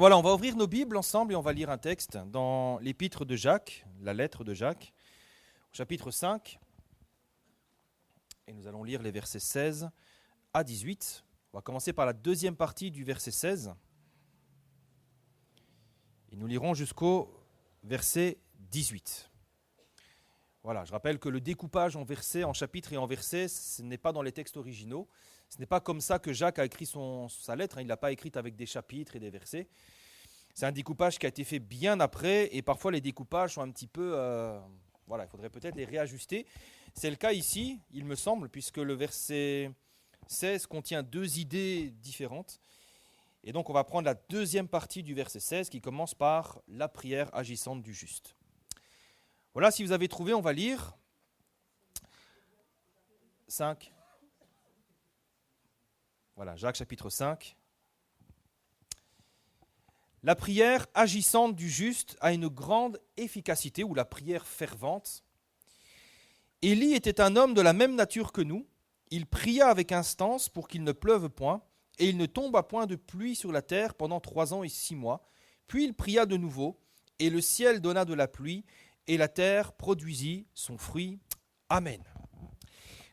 Voilà, on va ouvrir nos Bibles ensemble et on va lire un texte dans l'épître de Jacques, la lettre de Jacques, au chapitre 5. Et nous allons lire les versets 16 à 18. On va commencer par la deuxième partie du verset 16. Et nous lirons jusqu'au verset 18. Voilà, je rappelle que le découpage en versets, en chapitres et en versets, ce n'est pas dans les textes originaux. Ce n'est pas comme ça que Jacques a écrit sa lettre. Il ne l'a pas écrite avec des chapitres et des versets. C'est un découpage qui a été fait bien après et parfois les découpages sont un petit peu... il faudrait peut-être les réajuster. C'est le cas ici, il me semble, puisque le verset 16 contient deux idées différentes. Et donc on va prendre la deuxième partie du verset 16 qui commence par la prière agissante du juste. Voilà, si vous avez trouvé, on va lire 5. Voilà, Jacques chapitre 5. La prière agissante du juste a une grande efficacité, ou la prière fervente. Élie était un homme de la même nature que nous. Il pria avec instance pour qu'il ne pleuve point, et il ne tomba point de pluie sur la terre pendant 3 ans et 6 mois. Puis il pria de nouveau, et le ciel donna de la pluie, et la terre produisit son fruit. Amen.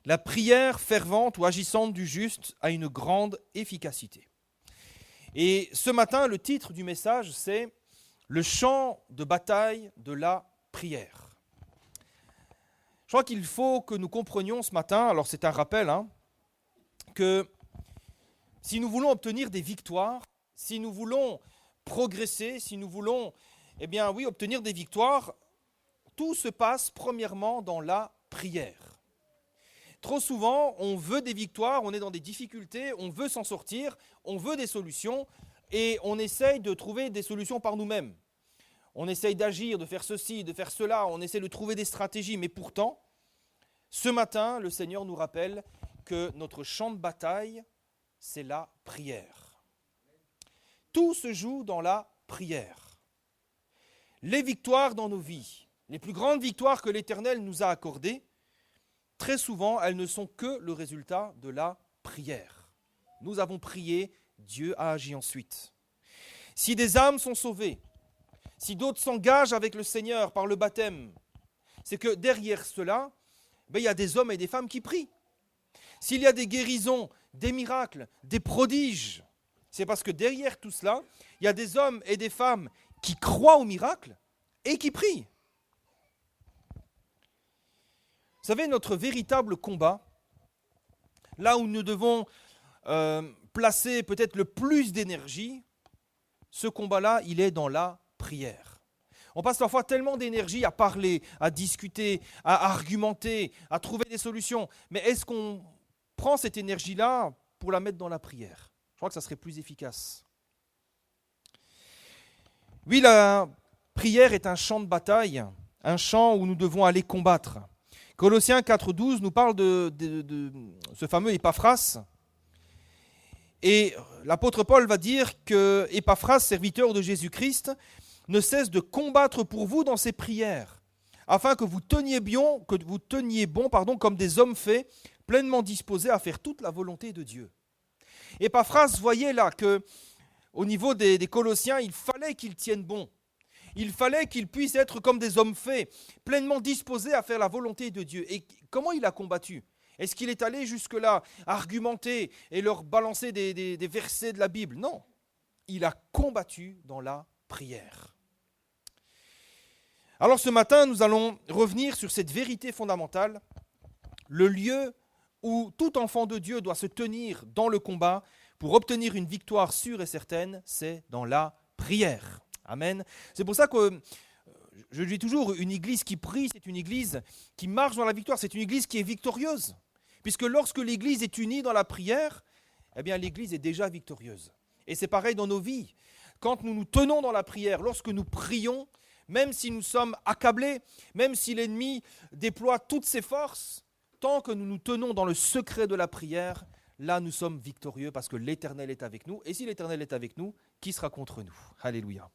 La prière fervente ou agissante du juste a une grande efficacité. Et ce matin, le titre du message, c'est « Le chant de bataille de la prière ». Je crois qu'il faut que nous comprenions ce matin, alors c'est un rappel, que si nous voulons obtenir des victoires, si nous voulons progresser, si nous voulons obtenir des victoires, tout se passe premièrement dans la prière. Trop souvent, on veut des victoires, on est dans des difficultés, on veut s'en sortir, on veut des solutions et on essaye de trouver des solutions par nous-mêmes. On essaye d'agir, de faire ceci, de faire cela, on essaie de trouver des stratégies. Mais pourtant, ce matin, le Seigneur nous rappelle que notre champ de bataille, c'est la prière. Tout se joue dans la prière. Les victoires dans nos vies, les plus grandes victoires que l'Éternel nous a accordées, très souvent, elles ne sont que le résultat de la prière. Nous avons prié, Dieu a agi ensuite. Si des âmes sont sauvées, si d'autres s'engagent avec le Seigneur par le baptême, c'est que derrière cela, il y a des hommes et des femmes qui prient. S'il y a des guérisons, des miracles, des prodiges, c'est parce que derrière tout cela, il y a des hommes et des femmes qui croient aux miracles et qui prient. Vous savez, notre véritable combat, là où nous devons placer peut-être le plus d'énergie, ce combat-là, il est dans la prière. On passe parfois tellement d'énergie à parler, à discuter, à argumenter, à trouver des solutions. Mais est-ce qu'on prend cette énergie-là pour la mettre dans la prière ? Je crois que ça serait plus efficace. Oui, la prière est un champ de bataille, un champ où nous devons aller combattre. Colossiens 4,12 nous parle de ce fameux Épaphras. Et l'apôtre Paul va dire que Épaphras, serviteur de Jésus-Christ, ne cesse de combattre pour vous dans ses prières, afin que vous teniez bon, comme des hommes faits, pleinement disposés à faire toute la volonté de Dieu. Épaphras voyait là que, au niveau des Colossiens, il fallait qu'ils tiennent bon. Il fallait qu'ils puissent être comme des hommes faits, pleinement disposés à faire la volonté de Dieu. Et comment il a combattu ? Est-ce qu'il est allé jusque-là argumenter et leur balancer des versets de la Bible ? Non, il a combattu dans la prière. Alors ce matin, nous allons revenir sur cette vérité fondamentale, le lieu où tout enfant de Dieu doit se tenir dans le combat pour obtenir une victoire sûre et certaine, c'est dans la prière. Amen. C'est pour ça que je dis toujours, une église qui prie, c'est une église qui marche dans la victoire, c'est une église qui est victorieuse. Puisque lorsque l'église est unie dans la prière, eh bien l'église est déjà victorieuse. Et c'est pareil dans nos vies. Quand nous nous tenons dans la prière, lorsque nous prions, même si nous sommes accablés, même si l'ennemi déploie toutes ses forces, tant que nous nous tenons dans le secret de la prière, là nous sommes victorieux parce que l'Éternel est avec nous. Et si l'Éternel est avec nous, qui sera contre nous ? Alléluia.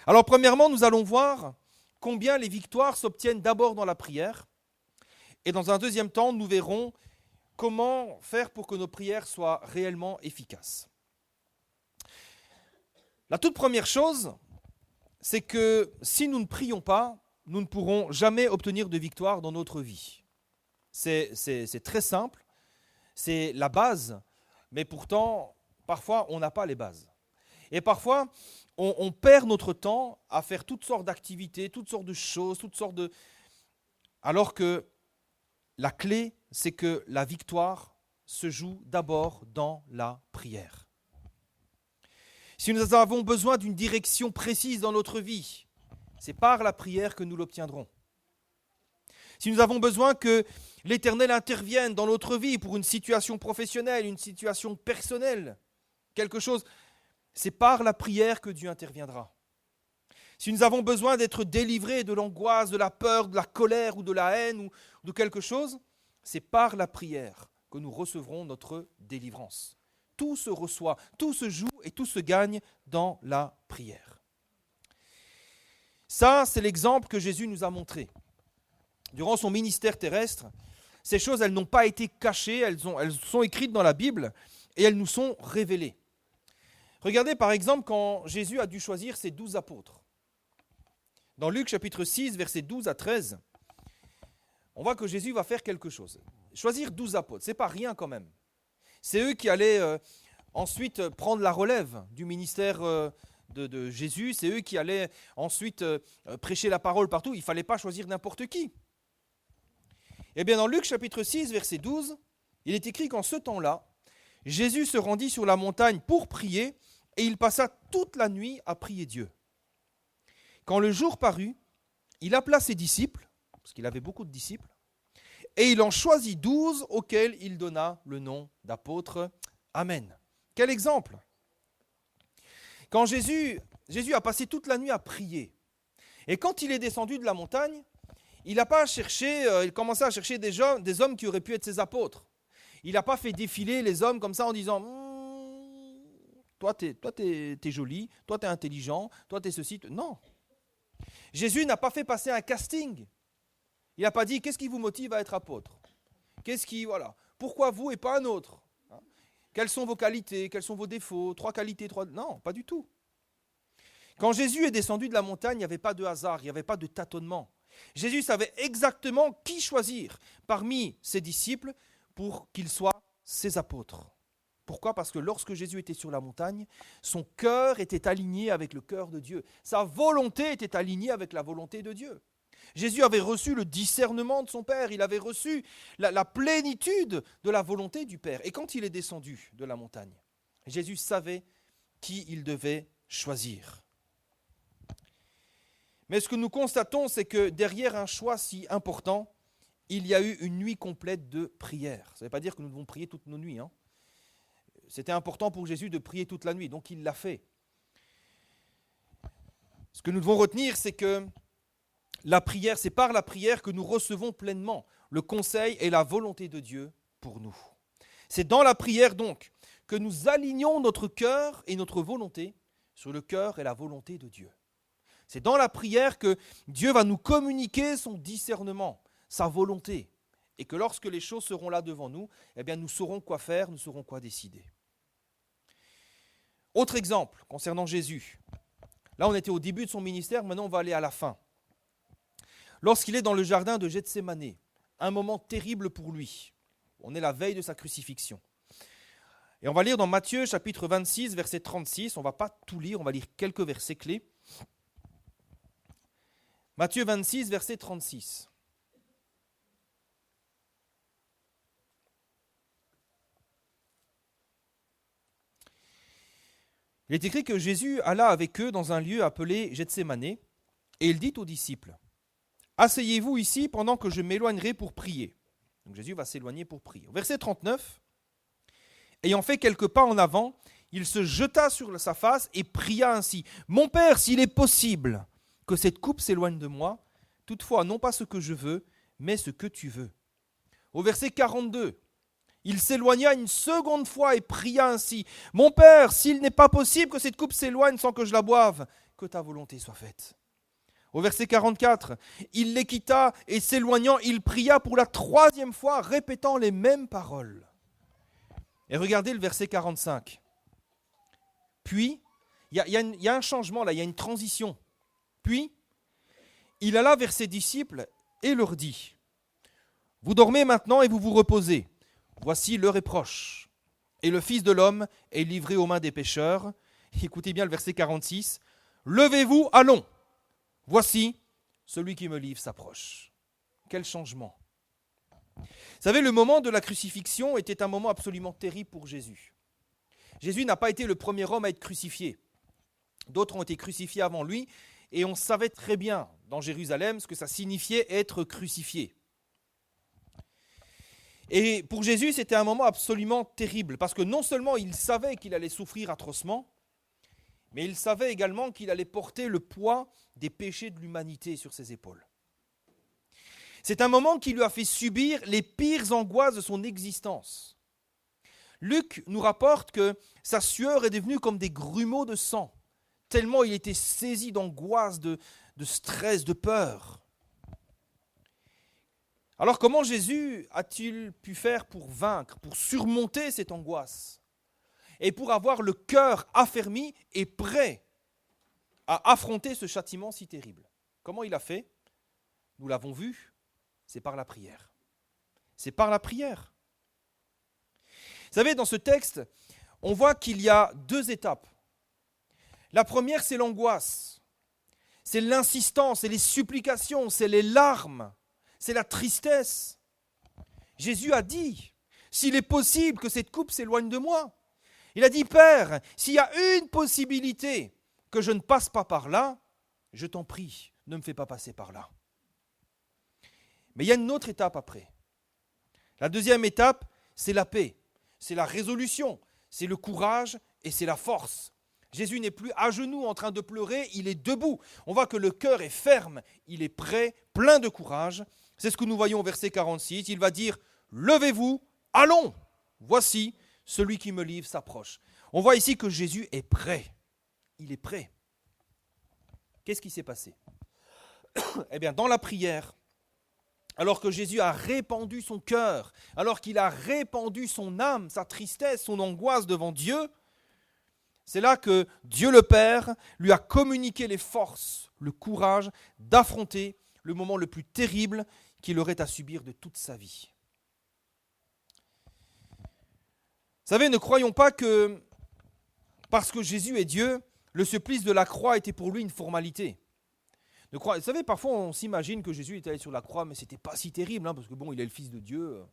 Alors premièrement, nous allons voir combien les victoires s'obtiennent d'abord dans la prière. Et dans un deuxième temps, nous verrons comment faire pour que nos prières soient réellement efficaces. La toute première chose, c'est que si nous ne prions pas, nous ne pourrons jamais obtenir de victoire dans notre vie. C'est très simple, c'est la base, mais pourtant, parfois, on n'a pas les bases. Et parfois, on perd notre temps à faire toutes sortes d'activités, toutes sortes de choses, alors que la clé, c'est que la victoire se joue d'abord dans la prière. Si nous avons besoin d'une direction précise dans notre vie, c'est par la prière que nous l'obtiendrons. Si nous avons besoin que l'Éternel intervienne dans notre vie pour une situation professionnelle, une situation personnelle, quelque chose, c'est par la prière que Dieu interviendra. Si nous avons besoin d'être délivrés de l'angoisse, de la peur, de la colère ou de la haine ou de quelque chose, c'est par la prière que nous recevrons notre délivrance. Tout se reçoit, tout se joue et tout se gagne dans la prière. Ça, c'est l'exemple que Jésus nous a montré. Durant son ministère terrestre, ces choses, elles n'ont pas été cachées, elles sont écrites dans la Bible et elles nous sont révélées. Regardez par exemple quand Jésus a dû choisir ses 12 apôtres. Dans Luc chapitre 6, versets 12 à 13, on voit que Jésus va faire quelque chose. Choisir 12 apôtres, ce n'est pas rien quand même. C'est eux qui allaient ensuite prendre la relève du ministère de Jésus. C'est eux qui allaient ensuite prêcher la parole partout. Il ne fallait pas choisir n'importe qui. Eh bien, dans Luc chapitre 6, verset 12, il est écrit qu'en ce temps-là, Jésus se rendit sur la montagne pour prier et il passa toute la nuit à prier Dieu. Quand le jour parut, il appela ses disciples, parce qu'il avait beaucoup de disciples, et il en choisit 12 auxquels il donna le nom d'apôtres. Amen. Quel exemple! Quand Jésus a passé toute la nuit à prier, et quand il est descendu de la montagne, il n'a pas cherché, il commençait à chercher des hommes qui auraient pu être ses apôtres. Il n'a pas fait défiler les hommes comme ça en disant toi t'es joli, toi t'es intelligent, toi t'es ceci. Non. Jésus n'a pas fait passer un casting. Il n'a pas dit qu'est-ce qui vous motive à être apôtre. Pourquoi vous et pas un autre? Quelles sont vos qualités, quels sont vos défauts, 3 qualités, 3... Non, pas du tout. Quand Jésus est descendu de la montagne, il n'y avait pas de hasard, il n'y avait pas de tâtonnement. Jésus savait exactement qui choisir parmi ses disciples pour qu'ils soient ses apôtres. Pourquoi ? Parce que lorsque Jésus était sur la montagne, son cœur était aligné avec le cœur de Dieu. Sa volonté était alignée avec la volonté de Dieu. Jésus avait reçu le discernement de son Père, il avait reçu la plénitude de la volonté du Père. Et quand il est descendu de la montagne, Jésus savait qui il devait choisir. Mais ce que nous constatons, c'est que derrière un choix si important, il y a eu une nuit complète de prière. Ça ne veut pas dire que nous devons prier toutes nos nuits. C'était important pour Jésus de prier toute la nuit, donc il l'a fait. Ce que nous devons retenir, c'est que la prière, c'est par la prière que nous recevons pleinement le conseil et la volonté de Dieu pour nous. C'est dans la prière donc que nous alignons notre cœur et notre volonté sur le cœur et la volonté de Dieu. C'est dans la prière que Dieu va nous communiquer son discernement, sa volonté, et que lorsque les choses seront là devant nous, eh bien nous saurons quoi faire, nous saurons quoi décider. Autre exemple concernant Jésus. Là, on était au début de son ministère, maintenant on va aller à la fin. Lorsqu'il est dans le jardin de Gethsémanée, un moment terrible pour lui. On est la veille de sa crucifixion. Et on va lire dans Matthieu chapitre 26, verset 36. On ne va pas tout lire, on va lire quelques versets clés. Matthieu 26, verset 36. Il est écrit que Jésus alla avec eux dans un lieu appelé Gethsémanée, et il dit aux disciples, « Asseyez-vous ici pendant que je m'éloignerai pour prier. » Donc Jésus va s'éloigner pour prier. Au verset 39, « Ayant fait quelques pas en avant, il se jeta sur sa face et pria ainsi, « Mon Père, s'il est possible, que cette coupe s'éloigne de moi, toutefois non pas ce que je veux, mais ce que tu veux. » Au verset 42, il s'éloigna une seconde fois et pria ainsi, « Mon Père, s'il n'est pas possible que cette coupe s'éloigne sans que je la boive, que ta volonté soit faite. » Au verset 44, il les quitta et s'éloignant, il pria pour la 3e fois, répétant les mêmes paroles. Et regardez le verset 45. Puis, Il y a un changement là, il y a une transition. Puis, il alla vers ses disciples et leur dit, « Vous dormez maintenant et vous vous reposez. Voici l'heure est proche. Et le Fils de l'homme est livré aux mains des pécheurs. » Écoutez bien le verset 46. « Levez-vous, allons. Voici, celui qui me livre s'approche. » Quel changement. Vous savez, le moment de la crucifixion était un moment absolument terrible pour Jésus. Jésus n'a pas été le premier homme à être crucifié. D'autres ont été crucifiés avant lui, et on savait très bien dans Jérusalem ce que ça signifiait être crucifié. Et pour Jésus, c'était un moment absolument terrible, parce que non seulement il savait qu'il allait souffrir atrocement, mais il savait également qu'il allait porter le poids des péchés de l'humanité sur ses épaules. C'est un moment qui lui a fait subir les pires angoisses de son existence. Luc nous rapporte que sa sueur est devenue comme des grumeaux de sang, tellement il était saisi d'angoisse, de stress, de peur. Alors comment Jésus a-t-il pu faire pour vaincre, pour surmonter cette angoisse et pour avoir le cœur affermi et prêt à affronter ce châtiment si terrible? Comment il a fait? Nous l'avons vu, c'est par la prière. C'est par la prière. Vous savez, dans ce texte, on voit qu'il y a deux étapes. La première, c'est l'angoisse. C'est l'insistance, c'est les supplications, c'est les larmes, c'est la tristesse. Jésus a dit, s'il est possible que cette coupe s'éloigne de moi. Il a dit, Père, s'il y a une possibilité que je ne passe pas par là, je t'en prie, ne me fais pas passer par là. Mais il y a une autre étape après. La deuxième étape, c'est la paix, c'est la résolution, c'est le courage et c'est la force. Jésus n'est plus à genoux en train de pleurer, il est debout. On voit que le cœur est ferme, il est prêt, plein de courage. C'est ce que nous voyons au verset 46. Il va dire, « Levez-vous, allons, voici, celui qui me livre s'approche. » On voit ici que Jésus est prêt. Il est prêt. Qu'est-ce qui s'est passé? Eh bien, dans la prière, alors que Jésus a répandu son cœur, alors qu'il a répandu son âme, sa tristesse, son angoisse devant Dieu, c'est là que Dieu le Père lui a communiqué les forces, le courage d'affronter le moment le plus terrible qu'il aurait à subir de toute sa vie. Vous savez, ne croyons pas que parce que Jésus est Dieu, le supplice de la croix était pour lui une formalité. Vous savez, parfois on s'imagine que Jésus était allé sur la croix, mais ce n'était pas si terrible, parce que bon, il est le Fils de Dieu.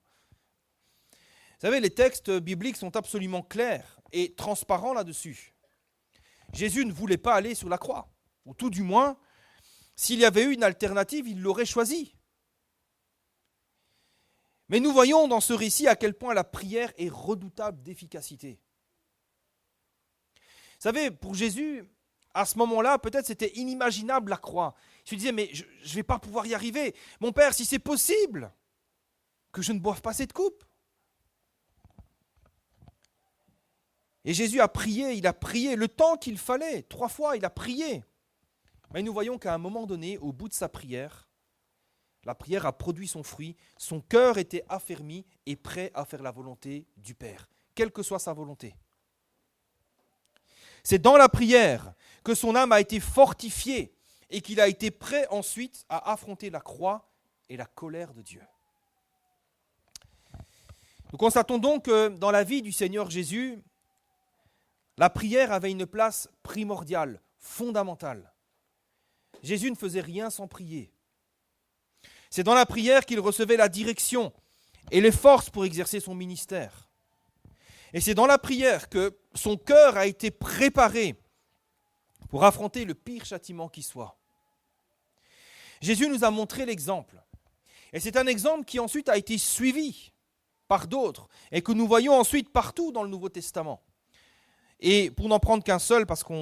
Vous savez, les textes bibliques sont absolument clairs et transparents là-dessus. Jésus ne voulait pas aller sur la croix, ou tout du moins, s'il y avait eu une alternative, il l'aurait choisie. Mais nous voyons dans ce récit à quel point la prière est redoutable d'efficacité. Vous savez, pour Jésus, à ce moment-là, peut-être c'était inimaginable la croix. Il se disait, mais je ne vais pas pouvoir y arriver. Mon Père, si c'est possible, que je ne boive pas cette coupe. Et Jésus a prié, il a prié le temps qu'il fallait. 3 fois, il a prié. Mais nous voyons qu'à un moment donné, au bout de sa prière, la prière a produit son fruit. Son cœur était affermi et prêt à faire la volonté du Père, quelle que soit sa volonté. C'est dans la prière que son âme a été fortifiée et qu'il a été prêt ensuite à affronter la croix et la colère de Dieu. Nous constatons donc que dans la vie du Seigneur Jésus, la prière avait une place primordiale, fondamentale. Jésus ne faisait rien sans prier. C'est dans la prière qu'il recevait la direction et les forces pour exercer son ministère. Et c'est dans la prière que son cœur a été préparé pour affronter le pire châtiment qui soit. Jésus nous a montré l'exemple. Et c'est un exemple qui ensuite a été suivi par d'autres et que nous voyons ensuite partout dans le Nouveau Testament. Et pour n'en prendre qu'un seul, parce qu'il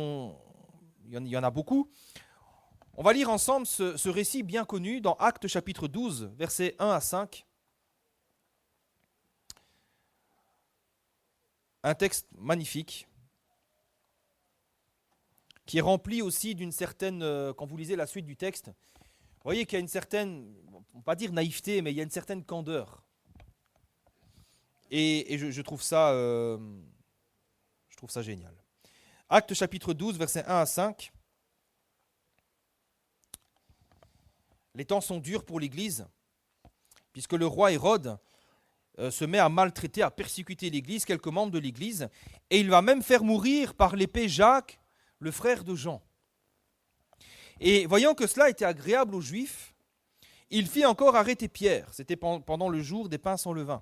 y en a beaucoup, on va lire ensemble ce récit bien connu dans Actes chapitre 12, versets 1 à 5. Un texte magnifique qui est rempli aussi d'une certaine, quand vous lisez la suite du texte, vous voyez qu'il y a une certaine, on ne va pas dire naïveté, mais il y a une certaine candeur. Et je trouve ça génial. Actes chapitre 12, versets 1 à 5. Les temps sont durs pour l'Église, puisque le roi Hérode se met à maltraiter, à persécuter l'Église, quelques membres de l'Église, et il va même faire mourir par l'épée Jacques, le frère de Jean. Et voyant que cela était agréable aux Juifs, il fit encore arrêter Pierre. C'était pendant le jour des pains sans levain.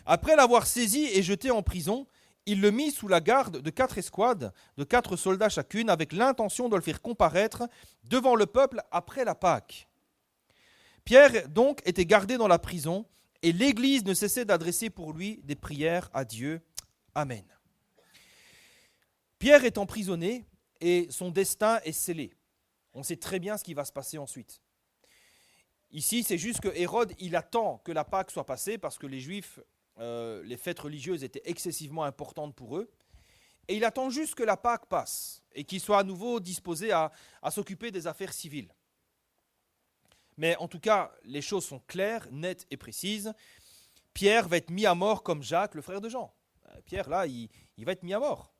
Après l'avoir saisi et jeté en prison, il le mit sous la garde de 4 escouades, de 4 soldats chacune, avec l'intention de le faire comparaître devant le peuple après la Pâque. Pierre donc était gardé dans la prison, et l'Église ne cessait d'adresser pour lui des prières à Dieu. Amen. Pierre est emprisonné et son destin est scellé. On sait très bien ce qui va se passer ensuite. Ici, c'est juste que Hérode, il attend que la Pâque soit passée parce que les Juifs, les fêtes religieuses étaient excessivement importantes pour eux. Et il attend juste que la Pâque passe et qu'il soit à nouveau disposé à s'occuper des affaires civiles. Mais en tout cas, les choses sont claires, nettes et précises. Pierre va être mis à mort comme Jacques, le frère de Jean. Pierre, là, il va être mis à mort.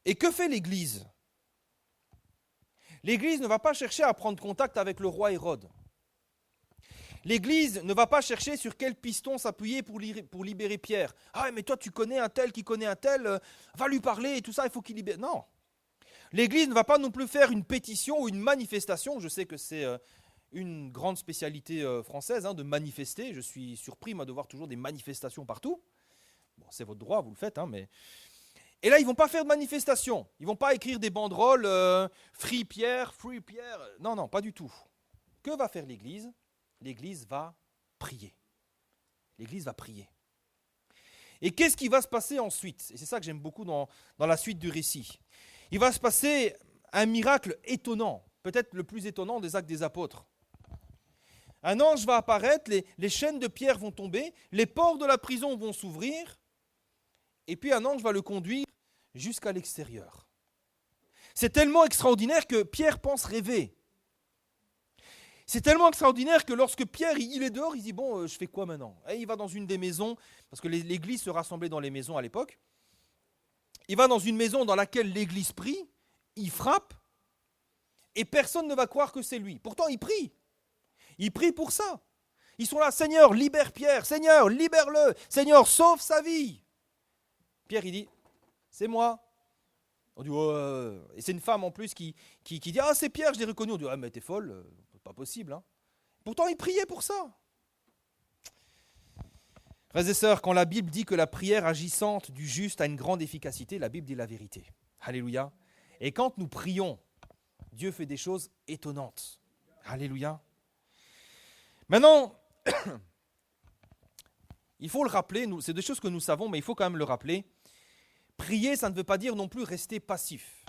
Et que fait l'Église ? L'Église ne va pas chercher à prendre contact avec le roi Hérode. L'Église ne va pas chercher sur quel piston s'appuyer pour libérer Pierre. Ah, mais toi, tu connais un tel qui connaît un tel, va lui parler et tout ça, il faut qu'il libère. Non. L'Église ne va pas non plus faire une pétition ou une manifestation. Je sais que c'est une grande spécialité française de manifester. Je suis surpris, moi, de voir toujours des manifestations partout. Bon, c'est votre droit, vous le faites, mais... Et là, ils ne vont pas faire de manifestation. Ils ne vont pas écrire des banderoles Free Pierre, Free Pierre. Non, pas du tout. Que va faire l'Église ? L'Église va prier. L'Église va prier. Et qu'est-ce qui va se passer ensuite ? Et c'est ça que j'aime beaucoup dans la suite du récit. Il va se passer un miracle étonnant, peut-être le plus étonnant des Actes des Apôtres. Un ange va apparaître, les chaînes de pierre vont tomber, les portes de la prison vont s'ouvrir, et puis un ange va le conduire jusqu'à l'extérieur. C'est tellement extraordinaire que Pierre pense rêver. C'est tellement extraordinaire que lorsque Pierre il est dehors, il dit « Bon, je fais quoi maintenant ?» Et il va dans une des maisons, parce que l'église se rassemblait dans les maisons à l'époque. Il va dans une maison dans laquelle l'église prie, il frappe, et personne ne va croire que c'est lui. Pourtant, il prie. Il prie pour ça. Ils sont là, « Seigneur, libère Pierre. Seigneur, libère-le. Seigneur, sauve sa vie. » Pierre, il dit, « C'est moi. » On dit, « Et c'est une femme en plus qui dit, « Ah, c'est Pierre, je l'ai reconnu. » On dit, « Ah, mais t'es folle, pas possible. » Pourtant, il priait pour ça. Frères et sœurs, quand la Bible dit que la prière agissante du juste a une grande efficacité, la Bible dit la vérité. Alléluia. Et quand nous prions, Dieu fait des choses étonnantes. Alléluia. Maintenant, il faut le rappeler, c'est des choses que nous savons, mais il faut quand même le rappeler. Prier, ça ne veut pas dire non plus rester passif.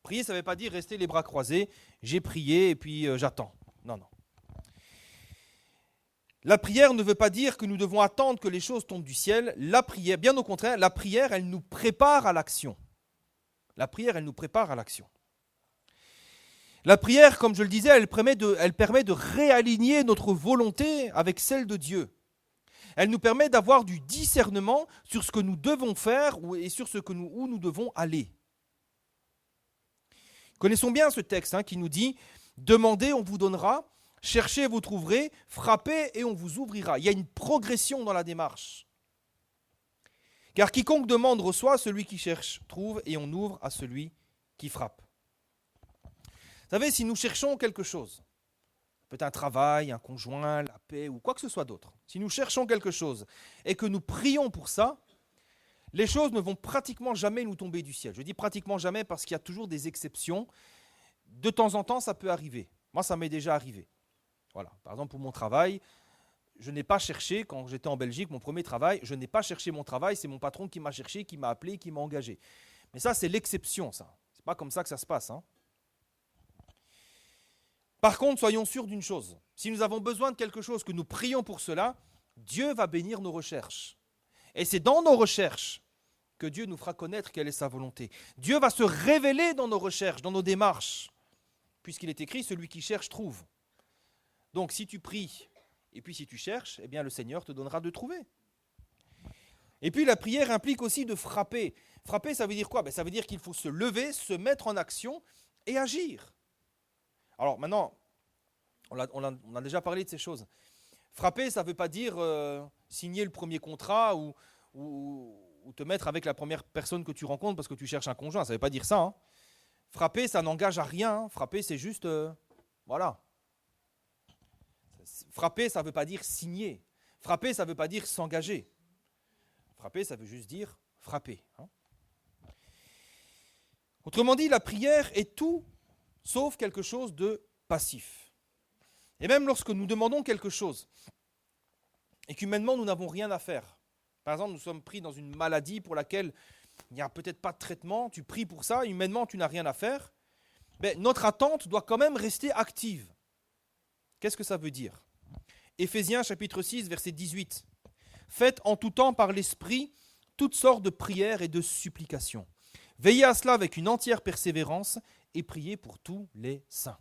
Prier, ça ne veut pas dire rester les bras croisés, j'ai prié et puis j'attends. Non. La prière ne veut pas dire que nous devons attendre que les choses tombent du ciel. La prière, bien au contraire, la prière, elle nous prépare à l'action. La prière, elle nous prépare à l'action. La prière, comme je le disais, elle permet de réaligner notre volonté avec celle de Dieu. Elle nous permet d'avoir du discernement sur ce que nous devons faire et sur où nous devons aller. Connaissons bien ce texte qui nous dit « Demandez, on vous donnera ». Cherchez, vous trouverez, frappez et on vous ouvrira. Il y a une progression dans la démarche. Car quiconque demande reçoit, celui qui cherche trouve et on ouvre à celui qui frappe. Vous savez, si nous cherchons quelque chose, peut-être un travail, un conjoint, la paix ou quoi que ce soit d'autre, si nous cherchons quelque chose et que nous prions pour ça, les choses ne vont pratiquement jamais nous tomber du ciel. Je dis pratiquement jamais parce qu'il y a toujours des exceptions. De temps en temps, ça peut arriver. Moi, ça m'est déjà arrivé. Voilà. Par exemple, pour mon travail, je n'ai pas cherché, quand j'étais en Belgique, mon premier travail, je n'ai pas cherché mon travail, c'est mon patron qui m'a cherché, qui m'a appelé, qui m'a engagé. Mais ça, c'est l'exception, ça. C'est pas comme ça que ça se passe. Par contre, soyons sûrs d'une chose. Si nous avons besoin de quelque chose, que nous prions pour cela, Dieu va bénir nos recherches. Et c'est dans nos recherches que Dieu nous fera connaître quelle est sa volonté. Dieu va se révéler dans nos recherches, dans nos démarches. Puisqu'il est écrit, celui qui cherche trouve. Donc si tu pries et puis si tu cherches, eh bien le Seigneur te donnera de trouver. Et puis la prière implique aussi de frapper. Frapper, ça veut dire quoi? Ça veut dire qu'il faut se lever, se mettre en action et agir. Alors maintenant, on a déjà parlé de ces choses. Frapper, ça ne veut pas dire signer le premier contrat ou te mettre avec la première personne que tu rencontres parce que tu cherches un conjoint. Ça ne veut pas dire ça. Hein. Frapper, ça n'engage à rien. Hein. Frapper, c'est juste... voilà. Frapper, ça ne veut pas dire signer. Frapper, ça ne veut pas dire s'engager. Frapper, ça veut juste dire frapper. Hein. Autrement dit, la prière est tout sauf quelque chose de passif. Et même lorsque nous demandons quelque chose et qu'humainement nous n'avons rien à faire, par exemple nous sommes pris dans une maladie pour laquelle il n'y a peut-être pas de traitement, tu pries pour ça, humainement tu n'as rien à faire, mais notre attente doit quand même rester active. Qu'est-ce que ça veut dire? Éphésiens chapitre 6 verset 18. Faites en tout temps par l'Esprit toutes sortes de prières et de supplications. Veillez à cela avec une entière persévérance et priez pour tous les saints.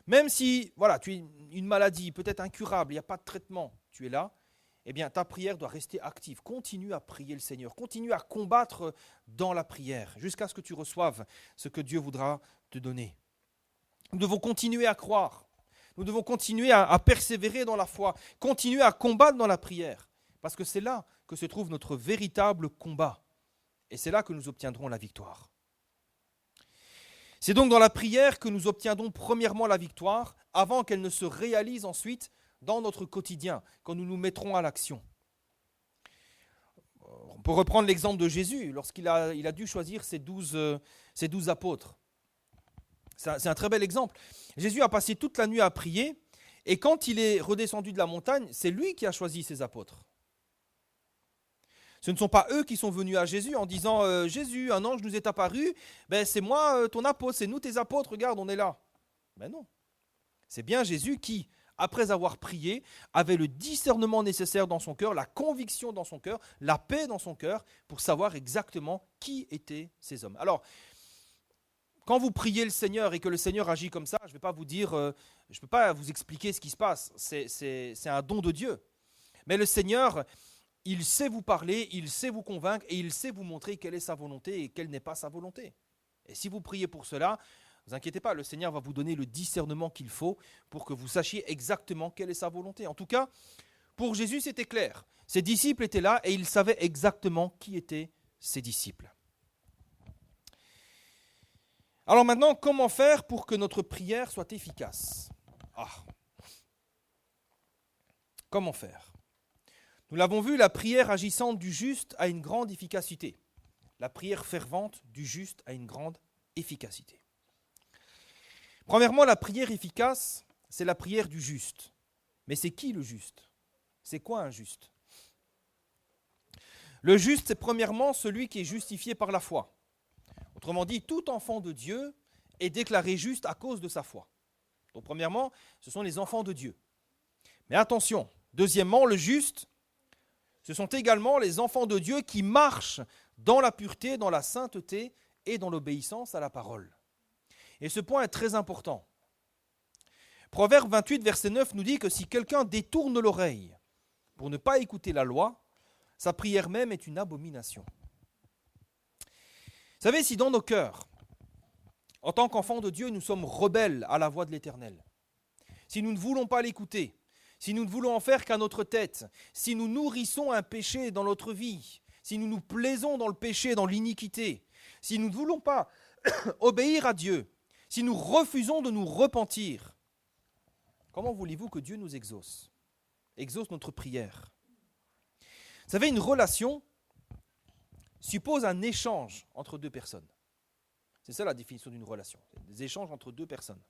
Même si voilà, tu as une maladie peut-être incurable, il n'y a pas de traitement, tu es là, eh bien ta prière doit rester active. Continue à prier le Seigneur, continue à combattre dans la prière jusqu'à ce que tu reçoives ce que Dieu voudra te donner. Nous devons continuer à croire, nous devons continuer à persévérer dans la foi, continuer à combattre dans la prière, parce que c'est là que se trouve notre véritable combat, et c'est là que nous obtiendrons la victoire. C'est donc dans la prière que nous obtiendrons premièrement la victoire, avant qu'elle ne se réalise ensuite dans notre quotidien, quand nous nous mettrons à l'action. On peut reprendre l'exemple de Jésus, lorsqu'il a dû choisir ses 12 apôtres. C'est un très bel exemple. Jésus a passé toute la nuit à prier, et quand il est redescendu de la montagne, c'est lui qui a choisi ses apôtres. Ce ne sont pas eux qui sont venus à Jésus en disant « Jésus, un ange nous est apparu, c'est moi ton apôtre, c'est nous tes apôtres, regarde, on est là. » Ben non. C'est bien Jésus qui, après avoir prié, avait le discernement nécessaire dans son cœur, la conviction dans son cœur, la paix dans son cœur, pour savoir exactement qui étaient ces hommes. Alors, quand vous priez le Seigneur et que le Seigneur agit comme ça, je ne vais pas vous dire, je ne peux pas vous expliquer ce qui se passe, c'est un don de Dieu. Mais le Seigneur, il sait vous parler, il sait vous convaincre et il sait vous montrer quelle est sa volonté et quelle n'est pas sa volonté. Et si vous priez pour cela, ne vous inquiétez pas, le Seigneur va vous donner le discernement qu'il faut pour que vous sachiez exactement quelle est sa volonté. En tout cas, pour Jésus, c'était clair. Ses disciples étaient là et il savait exactement qui étaient ses disciples. Alors maintenant, comment faire pour que notre prière soit efficace? Comment faire? Nous l'avons vu, la prière agissante du juste a une grande efficacité. La prière fervente du juste a une grande efficacité. Premièrement, la prière efficace, c'est la prière du juste. Mais c'est qui le juste? C'est quoi un juste? Le juste, c'est premièrement celui qui est justifié par la foi. Autrement dit, tout enfant de Dieu est déclaré juste à cause de sa foi. Donc premièrement, ce sont les enfants de Dieu. Mais attention, deuxièmement, le juste, ce sont également les enfants de Dieu qui marchent dans la pureté, dans la sainteté et dans l'obéissance à la parole. Et ce point est très important. Proverbe 28, verset 9 nous dit que si quelqu'un détourne l'oreille pour ne pas écouter la loi, sa prière même est une abomination. Vous savez, si dans nos cœurs, en tant qu'enfants de Dieu, nous sommes rebelles à la voix de l'Éternel, si nous ne voulons pas l'écouter, si nous ne voulons en faire qu'à notre tête, si nous nourrissons un péché dans notre vie, si nous nous plaisons dans le péché, dans l'iniquité, si nous ne voulons pas obéir à Dieu, si nous refusons de nous repentir, comment voulez-vous que Dieu nous exauce notre prière? Vous savez, une relation suppose un échange entre deux personnes. C'est ça la définition d'une relation, des échanges entre deux personnes.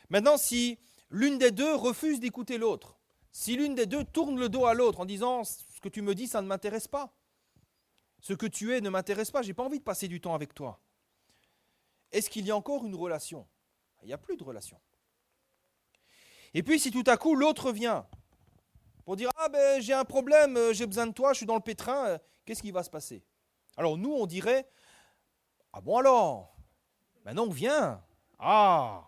Maintenant, si l'une des deux refuse d'écouter l'autre, si l'une des deux tourne le dos à l'autre en disant « ce que tu me dis, ça ne m'intéresse pas, ce que tu es ne m'intéresse pas, je n'ai pas envie de passer du temps avec toi », est-ce qu'il y a encore une relation? Il n'y a plus de relation. Et puis si tout à coup l'autre vient pour dire « ah ben j'ai un problème, j'ai besoin de toi, je suis dans le pétrin », qu'est-ce qui va se passer? Alors nous on dirait « ah bon alors, maintenant on vient, ah ».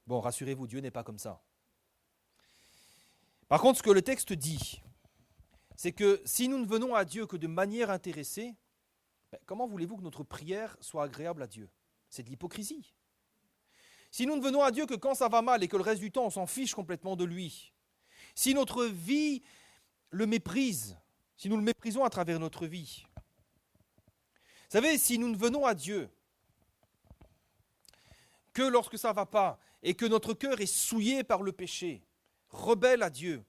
Bon, rassurez-vous, Dieu n'est pas comme ça. Par contre, ce que le texte dit, c'est que si nous ne venons à Dieu que de manière intéressée, comment voulez-vous que notre prière soit agréable à Dieu? C'est de l'hypocrisie. Si nous ne venons à Dieu que quand ça va mal et que le reste du temps on s'en fiche complètement de lui, si notre vie le méprise, si nous le méprisons à travers notre vie, vous savez, si nous ne venons à Dieu que lorsque ça ne va pas et que notre cœur est souillé par le péché, rebelle à Dieu,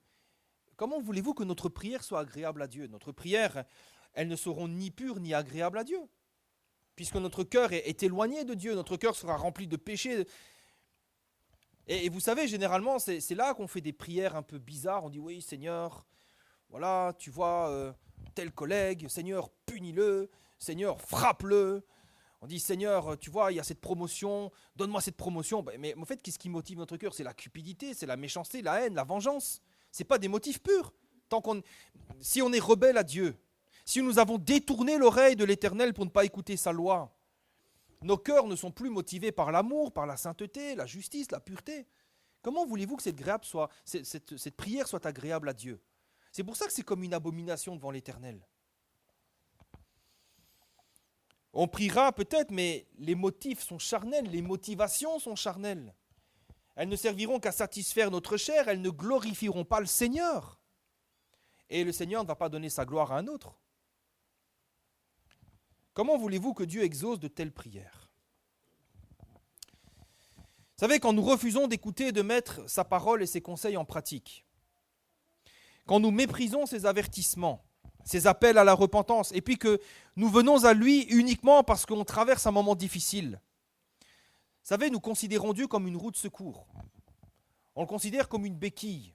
comment voulez-vous que notre prière soit agréable à Dieu? Notre prière, elles ne seront ni pures ni agréables à Dieu, puisque notre cœur est éloigné de Dieu, notre cœur sera rempli de péché. Et vous savez, généralement, c'est là qu'on fait des prières un peu bizarres. On dit, oui, Seigneur, voilà, tu vois, tel collègue, Seigneur, punis-le, Seigneur, frappe-le. On dit, Seigneur, tu vois, il y a cette promotion, donne-moi cette promotion. Mais en fait, qu'est-ce qui motive notre cœur? C'est la cupidité, c'est la méchanceté, la haine, la vengeance. Ce n'est pas des motifs purs. Si on est rebelle à Dieu, si nous avons détourné l'oreille de l'Éternel pour ne pas écouter sa loi, nos cœurs ne sont plus motivés par l'amour, par la sainteté, la justice, la pureté. Comment voulez-vous que cette prière soit agréable à Dieu? C'est pour ça que c'est comme une abomination devant l'Éternel. On priera peut-être, mais les motifs sont charnels, les motivations sont charnelles. Elles ne serviront qu'à satisfaire notre chair, elles ne glorifieront pas le Seigneur. Et le Seigneur ne va pas donner sa gloire à un autre. Comment voulez-vous que Dieu exauce de telles prières? Vous savez, quand nous refusons d'écouter et de mettre sa parole et ses conseils en pratique, quand nous méprisons ses avertissements, ses appels à la repentance, et puis que nous venons à lui uniquement parce qu'on traverse un moment difficile, vous savez, nous considérons Dieu comme une roue de secours. On le considère comme une béquille,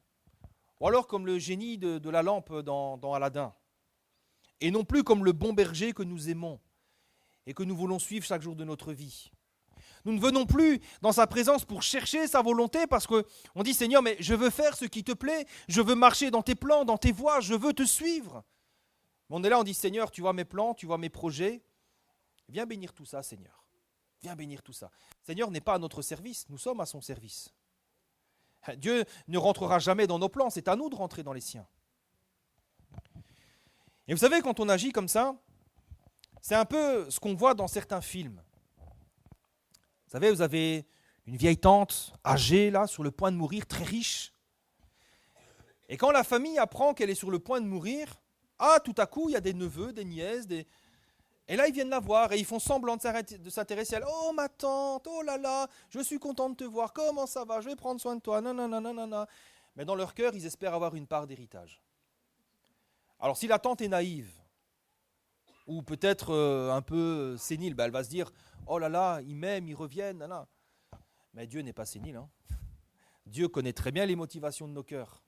ou alors comme le génie de la lampe dans Aladdin, et non plus comme le bon berger que nous aimons et que nous voulons suivre chaque jour de notre vie. Nous ne venons plus dans sa présence pour chercher sa volonté parce qu'on dit, Seigneur, mais je veux faire ce qui te plaît, je veux marcher dans tes plans, dans tes voies, je veux te suivre. Mais on est là, on dit, Seigneur, tu vois mes plans, tu vois mes projets, viens bénir tout ça, Seigneur. Viens bénir tout ça. Seigneur n'est pas à notre service, nous sommes à son service. Dieu ne rentrera jamais dans nos plans, c'est à nous de rentrer dans les siens. Et vous savez, quand on agit comme ça, c'est un peu ce qu'on voit dans certains films. Vous savez, vous avez une vieille tante âgée, là, sur le point de mourir, très riche. Et quand la famille apprend qu'elle est sur le point de mourir, tout à coup, il y a des neveux, des nièces, et là, ils viennent la voir et ils font semblant de s'intéresser à elle. Oh, ma tante, oh là là, je suis content de te voir, comment ça va, je vais prendre soin de toi, nanana. Mais dans leur cœur, ils espèrent avoir une part d'héritage. Alors, si la tante est naïve, ou peut-être un peu sénile, elle va se dire, oh là là, ils m'aiment, ils reviennent, nanana. Mais Dieu n'est pas sénile. Hein. Dieu connaît très bien les motivations de nos cœurs.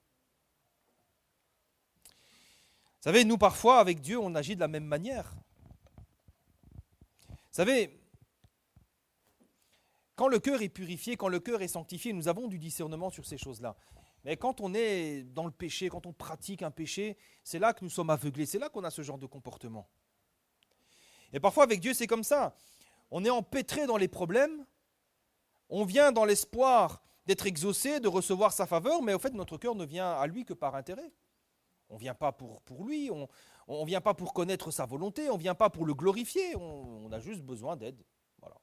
Vous savez, nous, parfois, avec Dieu, on agit de la même manière. Vous savez, quand le cœur est purifié, quand le cœur est sanctifié, nous avons du discernement sur ces choses-là. Mais quand on est dans le péché, quand on pratique un péché, c'est là que nous sommes aveuglés, c'est là qu'on a ce genre de comportement. Et parfois avec Dieu, c'est comme ça. On est empêtré dans les problèmes, on vient dans l'espoir d'être exaucé, de recevoir sa faveur, mais au fait, notre cœur ne vient à lui que par intérêt. On ne vient pas pour lui, on ne vient pas pour connaître sa volonté, on ne vient pas pour le glorifier, on a juste besoin d'aide. Voilà.